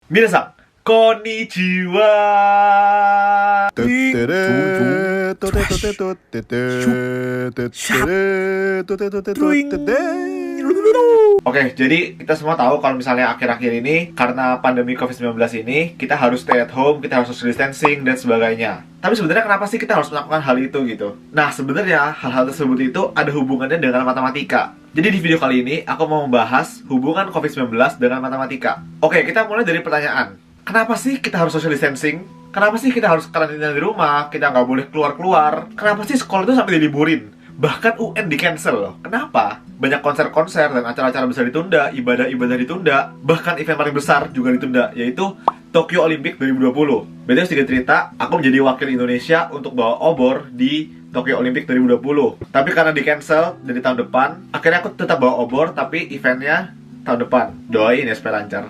Minasan, konnichiwa. Oke, jadi kita semua tahu kalau misalnya akhir-akhir ini karena pandemi COVID-19 ini kita harus stay at home, kita harus social distancing dan sebagainya. Tapi sebenarnya kenapa sih kita harus melakukan hal itu gitu? Nah, sebenarnya hal-hal tersebut itu ada hubungannya dengan matematika. Jadi di video kali ini aku mau membahas hubungan COVID-19 dengan matematika. Oke, kita mulai dari pertanyaan. Kenapa sih kita harus social distancing? Kenapa sih kita harus karantina di rumah? Kita nggak boleh keluar-keluar? Kenapa sih sekolah itu sampai diliburin? Bahkan UN di-cancel loh. Kenapa? Banyak konser-konser dan acara-acara besar ditunda, ibadah-ibadah ditunda, bahkan event paling besar juga ditunda, yaitu Tokyo Olympic 2020. Beda sedikit cerita, aku menjadi wakil Indonesia untuk bawa obor di Tokyo Olympic 2020. Tapi karena di-cancel dari tahun depan, akhirnya aku tetap bawa obor, tapi eventnya tahun depan. Doain ya supaya lancar.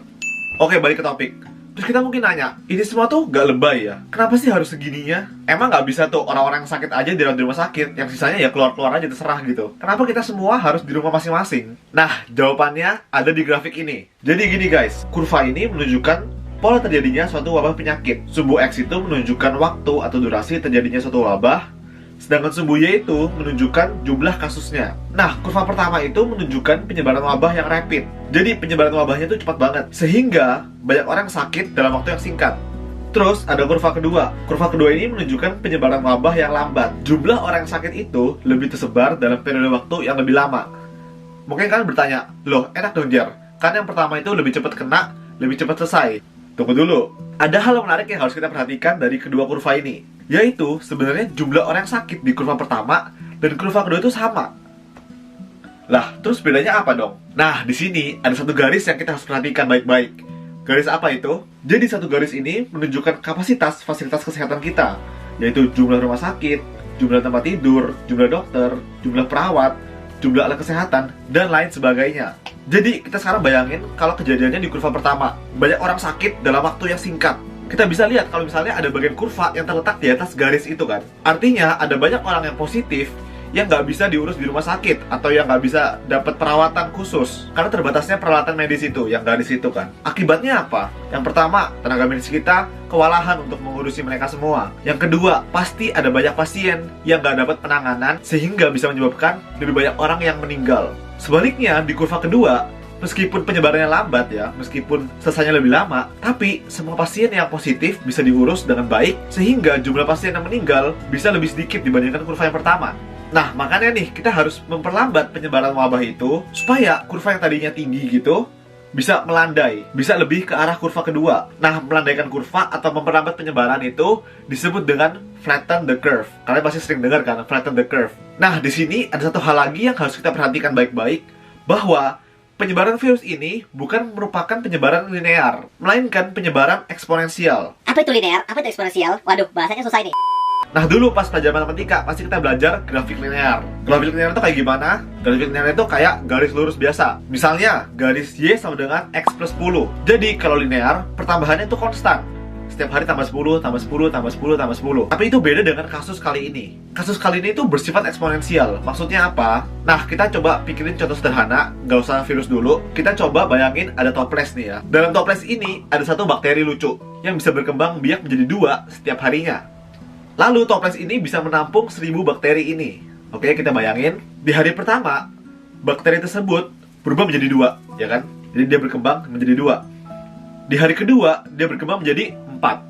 Oke, balik ke topik. Terus kita mungkin nanya, ini semua tuh gak lebay ya? Kenapa sih harus segininya? Emang gak bisa tuh orang-orang yang sakit aja dirawat di rumah sakit, yang sisanya ya keluar-keluar aja terserah gitu? Kenapa kita semua harus di rumah masing-masing? Nah, jawabannya ada di grafik ini. Jadi gini guys, kurva ini menunjukkan pola terjadinya suatu wabah penyakit. Sumbu X itu menunjukkan waktu atau durasi terjadinya suatu wabah, sedangkan sumbu Y itu menunjukkan jumlah kasusnya. Nah, kurva pertama itu menunjukkan penyebaran wabah yang rapid. Jadi penyebaran wabahnya itu cepat banget, sehingga banyak orang sakit dalam waktu yang singkat. Terus ada kurva kedua. Kurva kedua ini menunjukkan penyebaran wabah yang lambat. Jumlah orang yang sakit itu lebih tersebar dalam periode waktu yang lebih lama. Mungkin kalian bertanya, loh enak dong Jar, kan yang pertama itu lebih cepat kena, lebih cepat selesai. Tunggu dulu, ada hal menarik yang harus kita perhatikan dari kedua kurva ini, yaitu sebenarnya jumlah orang yang sakit di kurva pertama dan kurva kedua itu sama. Lah, terus bedanya apa dong? Nah, di sini ada satu garis yang kita harus perhatikan baik-baik. Garis apa itu? Jadi satu garis ini menunjukkan kapasitas fasilitas kesehatan kita, yaitu jumlah rumah sakit, jumlah tempat tidur, jumlah dokter, jumlah perawat, jumlah alat kesehatan, dan lain sebagainya. Jadi kita sekarang bayangin kalau kejadiannya di kurva pertama, banyak orang sakit dalam waktu yang singkat. Kita bisa lihat kalau misalnya ada bagian kurva yang terletak di atas garis itu kan. Artinya ada banyak orang yang positif yang nggak bisa diurus di rumah sakit atau yang nggak bisa dapat perawatan khusus karena terbatasnya peralatan medis itu yang garis itu kan. Akibatnya apa? Yang pertama, tenaga medis kita kewalahan untuk mengurusi mereka semua. Yang kedua, pasti ada banyak pasien yang nggak dapat penanganan sehingga bisa menyebabkan lebih banyak orang yang meninggal. Sebaliknya, di kurva kedua, meskipun penyebarannya lambat ya, meskipun selesainya lebih lama, tapi semua pasien yang positif bisa diurus dengan baik sehingga jumlah pasien yang meninggal bisa lebih sedikit dibandingkan kurva yang pertama. Nah, makanya nih, kita harus memperlambat penyebaran wabah itu supaya kurva yang tadinya tinggi gitu bisa melandai, bisa lebih ke arah kurva kedua. Nah, melandaikan kurva atau memperlambat penyebaran itu disebut dengan flatten the curve. Kalian pasti sering dengar kan, flatten the curve. Nah, di sini ada satu hal lagi yang harus kita perhatikan baik-baik, bahwa penyebaran virus ini bukan merupakan penyebaran linear, melainkan penyebaran eksponensial. Apa itu linear? Apa itu eksponensial? Waduh, bahasanya susah ini. Nah, dulu pas belajar matematika, pasti kita belajar grafik linear. Grafik linear itu kayak gimana? Grafik linear itu kayak garis lurus biasa. Misalnya, garis Y sama dengan X plus 10. Jadi, kalau linear, pertambahannya itu konstan. Setiap hari tambah 10, tambah 10, tambah 10, tambah 10. Tapi itu beda dengan kasus kali ini. Kasus kali ini itu bersifat eksponensial. Maksudnya apa? Nah, kita coba pikirin contoh sederhana, nggak usah virus dulu. Kita coba bayangin ada toples nih ya. Dalam toples ini, ada satu bakteri lucu yang bisa berkembang biak menjadi 2 setiap harinya. Lalu toples ini bisa menampung 1000 bakteri ini. Oke, kita bayangin. Di hari pertama, bakteri tersebut berubah menjadi 2, ya kan? Jadi dia berkembang menjadi 2. Di hari kedua, dia berkembang menjadi 4.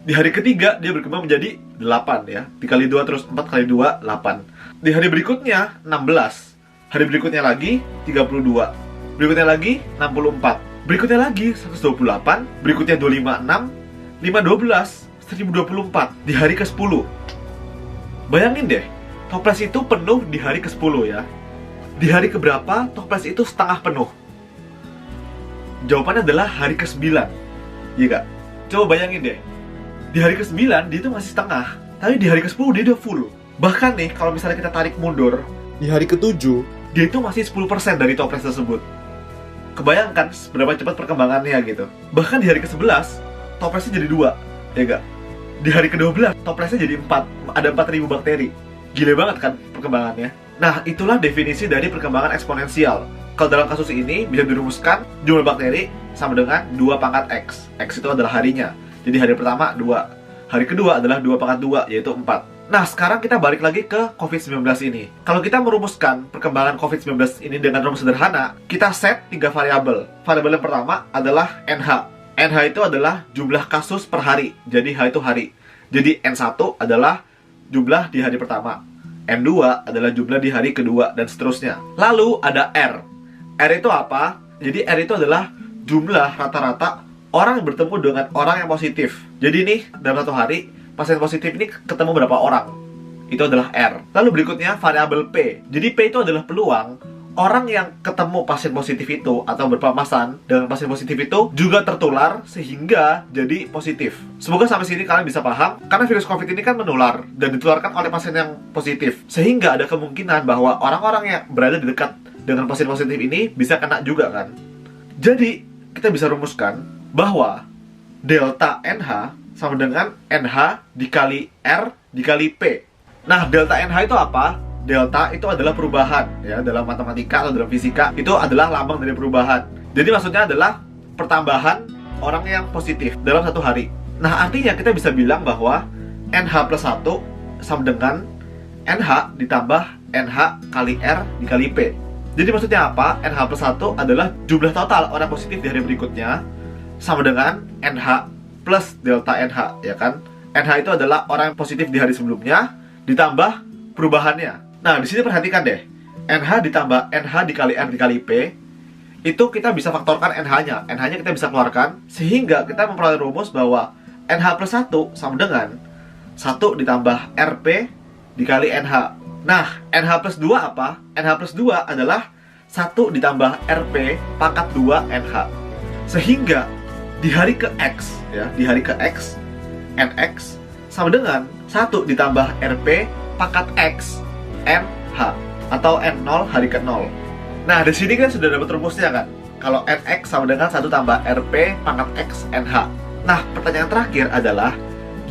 Di hari ketiga, dia berkembang menjadi 8 ya. Dikali 2 terus 4 kali 2, 8. Di hari berikutnya, 16. Hari berikutnya lagi, 32. Berikutnya lagi, 64. Berikutnya lagi, 128. Berikutnya 256. 512. 1024 di hari ke-10. Bayangin deh, toples itu penuh di hari ke-10 ya. Di hari keberapa toples itu setengah penuh? Jawabannya adalah hari ke-9. Iya gak? Coba bayangin deh. Di hari ke-9 dia itu masih setengah, tapi di hari ke-10 dia udah full. Bahkan nih, kalau misalnya kita tarik mundur, di hari ke-7 dia itu masih 10% dari toples tersebut. Kebayangkan seberapa cepat perkembangannya gitu. Bahkan di hari ke-11 toplesnya jadi 2, ya gak? Di hari ke-12, toplesnya jadi 4. Ada 4000 bakteri. Gila banget kan perkembangannya? Nah, itulah definisi dari perkembangan eksponensial. Kalau dalam kasus ini bisa dirumuskan jumlah bakteri sama dengan 2 pangkat X. X itu adalah harinya. Jadi hari pertama 2. Hari kedua adalah 2 pangkat 2, yaitu 4. Nah, sekarang kita balik lagi ke COVID-19 ini. Kalau kita merumuskan perkembangan COVID-19 ini dengan rumus sederhana, kita set 3 variabel. Variabel yang pertama adalah NH. NH itu adalah jumlah kasus per hari. Jadi H itu hari. Jadi N1 adalah jumlah di hari pertama. N2 adalah jumlah di hari kedua, dan seterusnya. Lalu ada R. R itu apa? Jadi R itu adalah jumlah rata-rata orang yang bertemu dengan orang yang positif. Jadi nih, dalam satu hari, pasien positif ini ketemu berapa orang? Itu adalah R. Lalu berikutnya variabel P. Jadi P itu adalah peluang orang yang ketemu pasien positif itu atau berpapasan dengan pasien positif itu juga tertular sehingga jadi positif. Semoga sampai sini kalian bisa paham, karena virus COVID ini kan menular dan ditularkan oleh pasien yang positif. Sehingga ada kemungkinan bahwa orang-orang yang berada di dekat dengan pasien positif ini bisa kena juga kan. Jadi kita bisa rumuskan bahwa delta NH sama dengan NH dikali R dikali P. Nah, delta NH itu apa? Delta itu adalah perubahan, ya, dalam matematika atau dalam fisika itu adalah lambang dari perubahan. Jadi maksudnya adalah pertambahan orang yang positif dalam satu hari. Nah, artinya kita bisa bilang bahwa NH plus 1 sama dengan NH ditambah NH kali R dikali P. Jadi maksudnya apa? NH plus 1 adalah jumlah total orang positif di hari berikutnya sama dengan NH plus delta NH, ya kan? NH itu adalah orang yang positif di hari sebelumnya ditambah perubahannya. Nah, di sini perhatikan deh. NH ditambah NH dikali R dikali P, itu kita bisa faktorkan NH-nya. NH-nya kita bisa keluarkan sehingga kita memperoleh rumus bahwa NH plus 1 sama dengan 1 ditambah RP dikali NH. Nah, NH plus 2 apa? NH plus 2 adalah 1 ditambah RP pangkat 2 NH. Sehingga di hari ke X, ya, di hari ke X, NX sama dengan 1 ditambah RP pangkat X NH atau N0 hari ke 0. Nah, di sini kan sudah dapat rumusnya kan? Kalau NX sama dengan 1 tambah RP pangkat X NH. Nah, pertanyaan terakhir adalah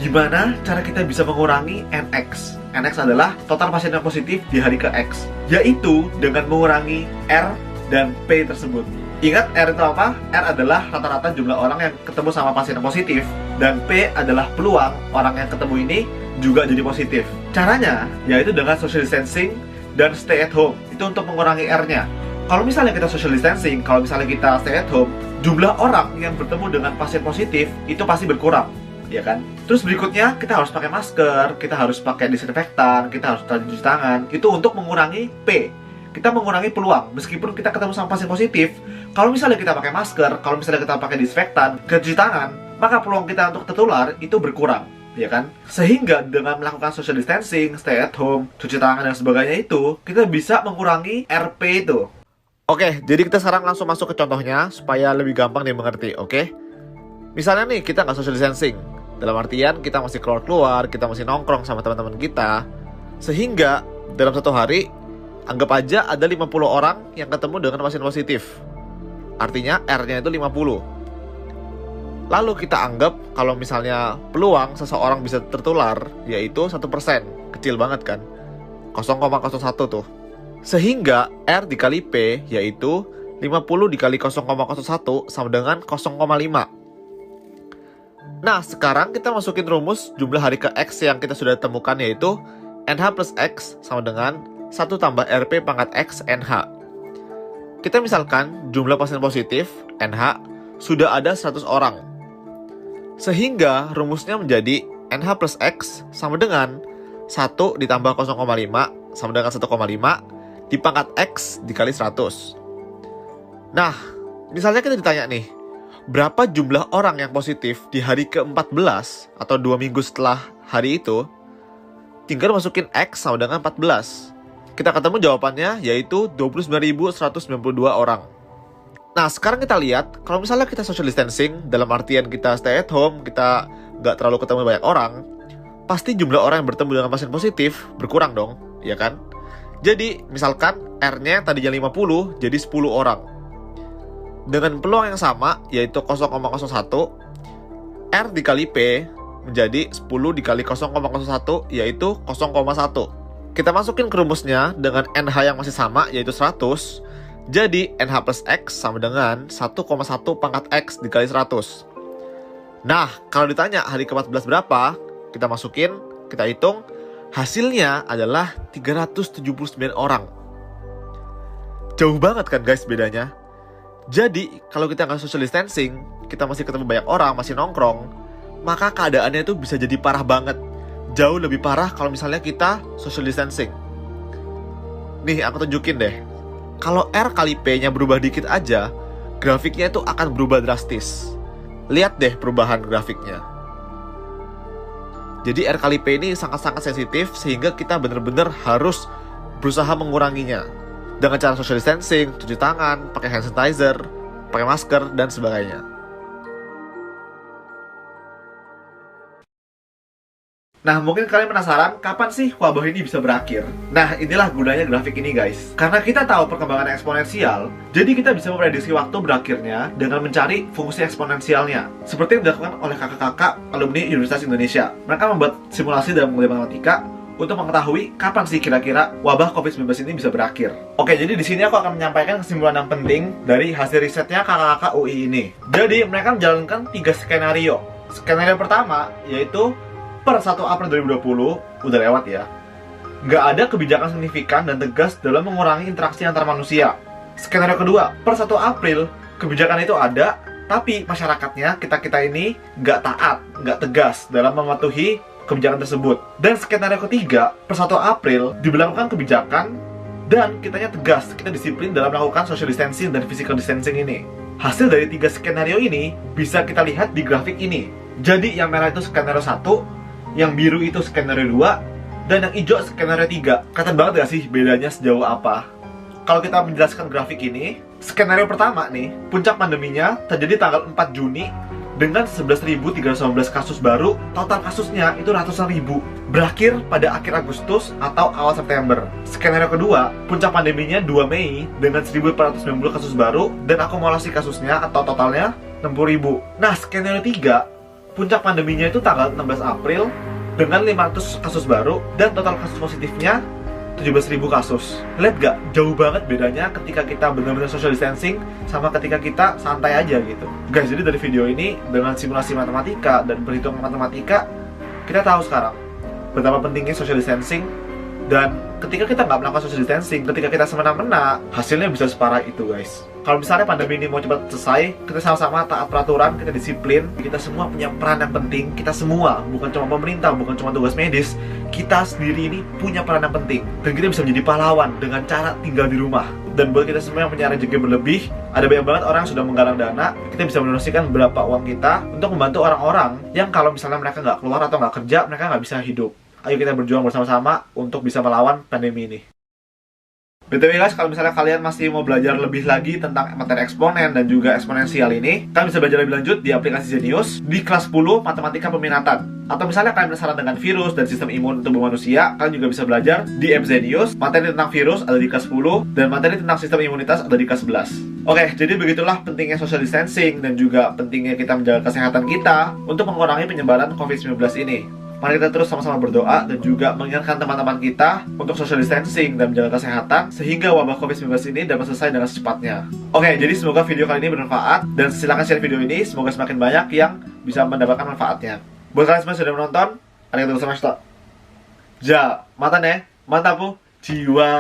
gimana cara kita bisa mengurangi NX? NX adalah total pasien yang positif di hari ke X, yaitu dengan mengurangi R dan P tersebut. Ingat, R itu apa? R adalah rata-rata jumlah orang yang ketemu sama pasien yang positif, dan P adalah peluang orang yang ketemu ini juga jadi positif. Caranya yaitu dengan social distancing dan stay at home. Itu untuk mengurangi R-nya. Kalau misalnya kita social distancing, kalau misalnya kita stay at home, jumlah orang yang bertemu dengan pasien positif itu pasti berkurang, ya kan? Terus berikutnya kita harus pakai masker, kita harus pakai disinfektan, kita harus cuci tangan. Itu untuk mengurangi P. Kita mengurangi peluang. Meskipun kita ketemu sama pasien positif, kalau misalnya kita pakai masker, kalau misalnya kita pakai disinfektan, kita cuci tangan, maka peluang kita untuk tertular itu berkurang, ya kan? Sehingga dengan melakukan social distancing, stay at home, cuci tangan dan sebagainya itu, kita bisa mengurangi RP itu. Oke, jadi kita sekarang langsung masuk ke contohnya supaya lebih gampang dimengerti, oke? Misalnya nih, kita nggak social distancing. Dalam artian kita masih keluar-keluar, kita masih nongkrong sama teman-teman kita. Sehingga dalam satu hari, anggap aja ada 50 orang yang ketemu dengan pasien positif. Artinya R-nya itu 50. Lalu kita anggap kalau misalnya peluang seseorang bisa tertular yaitu 1%. Kecil banget kan? 0,01 tuh. Sehingga R dikali P yaitu 50 dikali 0,01 sama dengan 0,5. Nah, sekarang kita masukin rumus jumlah hari ke X yang kita sudah temukan yaitu NH plus X sama dengan 1 tambah RP pangkat X NH. Kita misalkan jumlah pasien positif NH sudah ada 100 orang. Sehingga rumusnya menjadi NH plus X sama dengan 1 ditambah 0,5 sama dengan 1,5 dipangkat X dikali 100. Nah, misalnya kita ditanya nih, berapa jumlah orang yang positif di hari ke-14 atau 2 minggu setelah hari itu? Tinggal masukin X sama dengan 14. Kita ketemu jawabannya yaitu 29.192 orang. Nah, sekarang kita lihat, kalau misalnya kita social distancing, dalam artian kita stay at home, kita nggak terlalu ketemu banyak orang, pasti jumlah orang yang bertemu dengan pasien positif berkurang dong, ya kan? Jadi, misalkan R-nya tadinya 50, jadi 10 orang. Dengan peluang yang sama, yaitu 0,01, R dikali P menjadi 10 dikali 0,01, yaitu 0,1. Kita masukin ke rumusnya dengan NH yang masih sama, yaitu 100. Jadi NH plus X sama dengan 1,1 pangkat X dikali 100. Nah, kalau ditanya hari ke-14 berapa, kita masukin, kita hitung, hasilnya adalah 379 orang. Jauh banget kan guys bedanya? Jadi, kalau kita nggak social distancing, kita masih ketemu banyak orang, masih nongkrong, maka keadaannya itu bisa jadi parah banget. Jauh lebih parah kalau misalnya kita social distancing. Nih, aku tunjukin deh. Kalau R kali P-nya berubah dikit aja, grafiknya itu akan berubah drastis. Lihat deh perubahan grafiknya. Jadi R kali P ini sangat-sangat sensitif, sehingga kita benar-benar harus berusaha menguranginya dengan cara social distancing, cuci tangan, pakai hand sanitizer, pakai masker, dan sebagainya. Nah, mungkin kalian penasaran kapan sih wabah ini bisa berakhir? Nah, inilah gunanya grafik ini guys. Karena kita tahu perkembangan eksponensial, jadi kita bisa memprediksi waktu berakhirnya dengan mencari fungsi eksponensialnya. Seperti yang dilakukan oleh kakak-kakak alumni Universitas Indonesia. Mereka membuat simulasi dalam matematika untuk mengetahui kapan sih kira-kira wabah COVID-19 ini bisa berakhir. Oke, jadi di sini aku akan menyampaikan kesimpulan yang penting dari hasil risetnya kakak-kakak UI ini. Jadi, mereka menjalankan 3 skenario. Skenario pertama yaitu per 1 April 2020, udah lewat ya, nggak ada kebijakan signifikan dan tegas dalam mengurangi interaksi antar manusia. Skenario kedua, per 1 April, kebijakan itu ada, tapi masyarakatnya, kita-kita ini nggak taat, nggak tegas dalam mematuhi kebijakan tersebut. Dan skenario ketiga, per 1 April, diberlakukan kebijakan, dan kitanya tegas, kita disiplin dalam melakukan social distancing dan physical distancing ini. Hasil dari 3 skenario ini, bisa kita lihat di grafik ini. Jadi, yang merah itu skenario 1, yang biru itu skenario 2, dan yang hijau skenario 3. Kelihatan banget gak sih bedanya sejauh apa? Kalau kita menjelaskan grafik ini, skenario pertama nih, puncak pandeminya terjadi tanggal 4 Juni dengan 11.319 kasus baru, total kasusnya itu ratusan ribu. Berakhir pada akhir Agustus atau awal September. Skenario kedua, puncak pandeminya 2 Mei dengan 1.490 kasus baru dan akumulasi kasusnya atau totalnya 60.000. Nah, skenario 3, puncak pandeminya itu tanggal 16 April dengan 500 kasus baru dan total kasus positifnya 17.000 kasus. Lihat gak? Jauh banget bedanya ketika kita benar-benar social distancing sama ketika kita santai aja gitu. Guys, jadi dari video ini dengan simulasi matematika dan perhitungan matematika, kita tahu sekarang betapa pentingnya social distancing. Dan ketika kita nggak melakukan social distancing, ketika kita semena-mena, hasilnya bisa separah itu guys. Kalau misalnya pandemi ini mau cepat selesai, kita sama-sama taat peraturan, kita disiplin, kita semua punya peran yang penting. Kita semua, bukan cuma pemerintah, bukan cuma tugas medis, kita sendiri ini punya peran yang penting. Dan kita bisa menjadi pahlawan dengan cara tinggal di rumah. Dan buat kita semua yang punya rezeki berlebih, ada banyak banget orang yang sudah menggalang dana, kita bisa mendonasikan beberapa uang kita untuk membantu orang-orang yang kalau misalnya mereka nggak keluar atau nggak kerja, mereka nggak bisa hidup. Ayo kita berjuang bersama-sama untuk bisa melawan pandemi ini. BTW guys, kalau misalnya kalian masih mau belajar lebih lagi tentang materi eksponen dan juga eksponensial ini, kalian bisa belajar lebih lanjut di aplikasi Zenius di kelas 10 Matematika Peminatan. Atau misalnya kalian penasaran dengan virus dan sistem imun tubuh manusia, kalian juga bisa belajar di app Zenius. Materi tentang virus ada di kelas 10 dan materi tentang sistem imunitas ada di kelas 11. Oke, jadi begitulah pentingnya social distancing dan juga pentingnya kita menjaga kesehatan kita untuk mengurangi penyebaran COVID-19 ini. Mari kita terus sama-sama berdoa dan juga mengingatkan teman-teman kita untuk social distancing dan menjaga kesehatan sehingga wabah COVID-19 ini dapat selesai dengan secepatnya. Oke, jadi semoga video kali ini bermanfaat dan silakan share video ini, semoga semakin banyak yang bisa mendapatkan manfaatnya. Buat kalian semua yang sudah menonton, arigatou gozaimashita. Ja, mata ne, mantapu, jiwa.